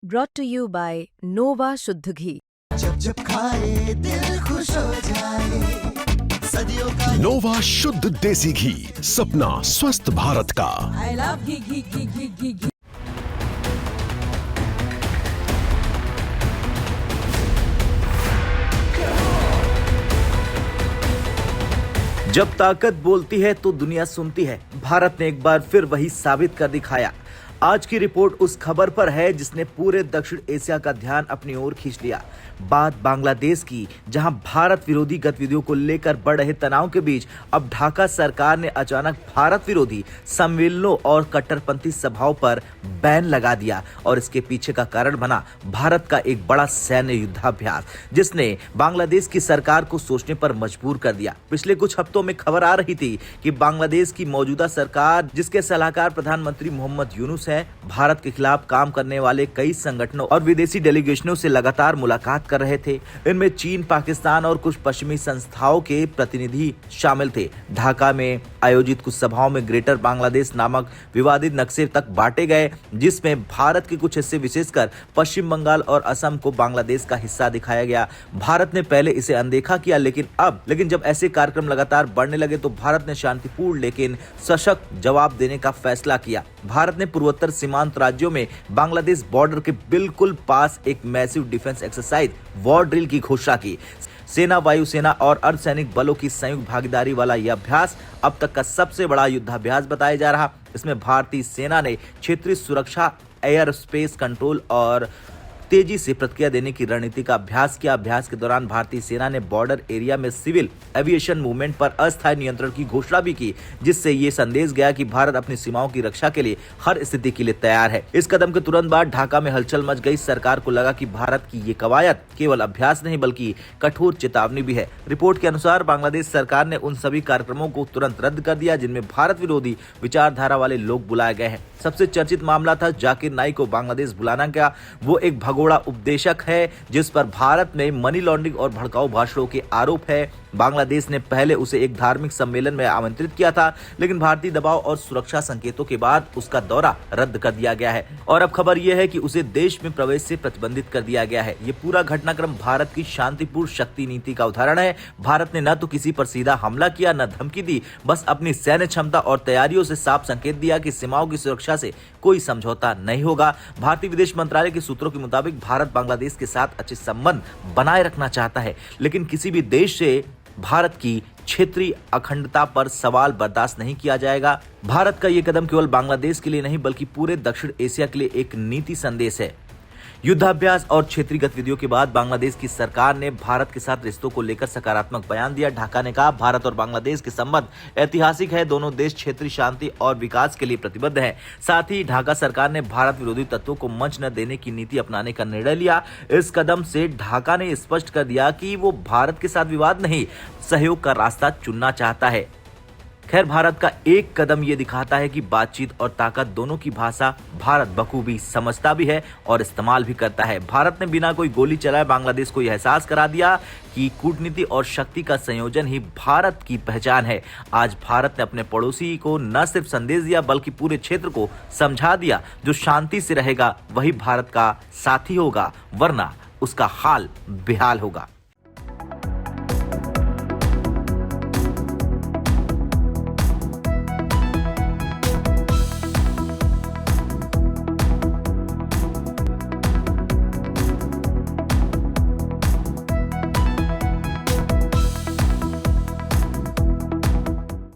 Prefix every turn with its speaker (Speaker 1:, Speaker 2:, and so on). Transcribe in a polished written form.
Speaker 1: brought to you by Nova शुद्ध घी।
Speaker 2: जब जब खाए दिल खुश हो जाए, सदियों का
Speaker 3: नोवा शुद्ध देसी घी, सपना स्वस्थ भारत का।
Speaker 4: I love घी।
Speaker 5: जब ताकत बोलती है तो दुनिया सुनती है। भारत ने एक बार फिर वही साबित कर दिखाया। आज की रिपोर्ट उस खबर पर है जिसने पूरे दक्षिण एशिया का ध्यान अपनी ओर खींच लिया। बात बांग्लादेश की, जहां भारत विरोधी गतिविधियों को लेकर बढ़ रहे तनाव के बीच अब ढाका सरकार ने अचानक भारत विरोधी सम्मेलनों और कट्टरपंथी सभाओं पर बैन लगा दिया और इसके पीछे का कारण बना भारत का एक बड़ा सैन्य युद्धाभ्यास, जिसने बांग्लादेश की सरकार को सोचने पर मजबूर कर दिया। पिछले कुछ हफ्तों में खबर आ रही थी कि बांग्लादेश की मौजूदा सरकार, जिसके सलाहकार प्रधानमंत्री मोहम्मद यूनुस हैं, भारत के खिलाफ काम करने वाले कई संगठनों और विदेशी डेलीगेशनों से लगातार मुलाकात कर रहे थे। इनमें चीन, पाकिस्तान और कुछ पश्चिमी संस्थाओं के प्रतिनिधि शामिल थे। ढाका में आयोजित कुछ सभाओं में ग्रेटर बांग्लादेश नामक विवादित नक्शे तक बांटे गए, जिसमें भारत के कुछ हिस्से, विशेषकर पश्चिम बंगाल और असम को बांग्लादेश का हिस्सा दिखाया गया। भारत ने पहले इसे अनदेखा किया, लेकिन जब ऐसे कार्यक्रम लगातार बढ़ने लगे तो भारत ने शांतिपूर्ण लेकिन सशक्त जवाब देने का फैसला किया। भारत ने पूर्वोत्तर सीमांत राज्यों में बांग्लादेश बॉर्डर के बिल्कुल पास एक massive defence exercise war drill की घोषणा की। सेना, वायुसेना और अर्धसैनिक बलों की संयुक्त भागीदारी वाला यह अभ्यास अब तक का सबसे बड़ा युद्धाभ्यास बताया जा रहा। इसमें भारतीय सेना ने क्षेत्रीय सुरक्षा, एयर स्पेस कंट्रोल और तेजी से प्रतिक्रिया देने की रणनीति का अभ्यास किया। अभ्यास के दौरान भारतीय सेना ने बॉर्डर एरिया में सिविल एविएशन मूवमेंट पर अस्थायी नियंत्रण की घोषणा भी की, जिससे ये संदेश गया कि भारत अपनी सीमाओं की रक्षा के लिए हर स्थिति के लिए तैयार है। इस कदम के तुरंत बाद ढाका में हलचल मच गई। सरकार को लगा कि भारत की ये कवायद केवल अभ्यास नहीं बल्कि कठोर चेतावनी भी है। रिपोर्ट के अनुसार बांग्लादेश सरकार ने उन सभी कार्यक्रमों को तुरंत रद्द कर दिया जिनमें भारत विरोधी विचारधारा वाले लोग बुलाए गए हैं। सबसे चर्चित मामला था जाकिर नाइक को बांग्लादेश बुलाना। क्या वो एक भगोड़ा उपदेशक है जिस पर भारत में मनी लॉन्ड्रिंग और भड़काऊ भाषणों के आरोप है। बांग्लादेश ने पहले उसे एक धार्मिक सम्मेलन में आमंत्रित किया था, लेकिन भारतीय दबाव और सुरक्षा संकेतों के बाद उसका दौरा रद्द कर दिया गया है और अब खबर यह है कि उसे देश में प्रवेश से प्रतिबंधित कर दिया गया है। ये पूरा घटनाक्रम भारत की शांतिपूर्ण शक्ति नीति का उदाहरण है। भारत ने न तो किसी पर सीधा हमला किया, न धमकी दी, बस अपनी सैन्य क्षमता और तैयारियों से साफ संकेत दिया कि सीमाओं की सुरक्षा से कोई समझौता नहीं होगा। भारतीय विदेश मंत्रालय के सूत्रों के मुताबिक भारत बांग्लादेश के साथ अच्छे संबंध बनाए रखना चाहता है, लेकिन किसी भी देश से भारत की क्षेत्रीय अखंडता पर सवाल बर्दाश्त नहीं किया जाएगा। भारत का यह कदम केवल बांग्लादेश के लिए नहीं बल्कि पूरे दक्षिण एशिया के लिए एक नीति संदेश है। युद्धाभ्यास और क्षेत्रीय गतिविधियों के बाद बांग्लादेश की सरकार ने भारत के साथ रिश्तों को लेकर सकारात्मक बयान दिया। ढाका ने कहा, भारत और बांग्लादेश के संबंध ऐतिहासिक है। दोनों देश क्षेत्रीय शांति और विकास के लिए प्रतिबद्ध हैं। साथ ही ढाका सरकार ने भारत विरोधी तत्वों को मंच न देने की नीति अपनाने का निर्णय लिया। इस कदम से ढाका ने स्पष्ट कर दिया कि वो भारत के साथ विवाद नहीं, सहयोग का रास्ता चुनना चाहता है। खैर, भारत का एक कदम ये दिखाता है कि बातचीत और ताकत दोनों की भाषा भारत बखूबी समझता भी है और इस्तेमाल भी करता है। भारत ने बिना कोई गोली चलाए बांग्लादेश को यह एहसास करा दिया कि कूटनीति और शक्ति का संयोजन ही भारत की पहचान है। आज भारत ने अपने पड़ोसी को न सिर्फ संदेश दिया बल्कि पूरे क्षेत्र को समझा दिया, जो शांति से रहेगा वही भारत का साथी होगा, वरना उसका हाल बेहाल होगा।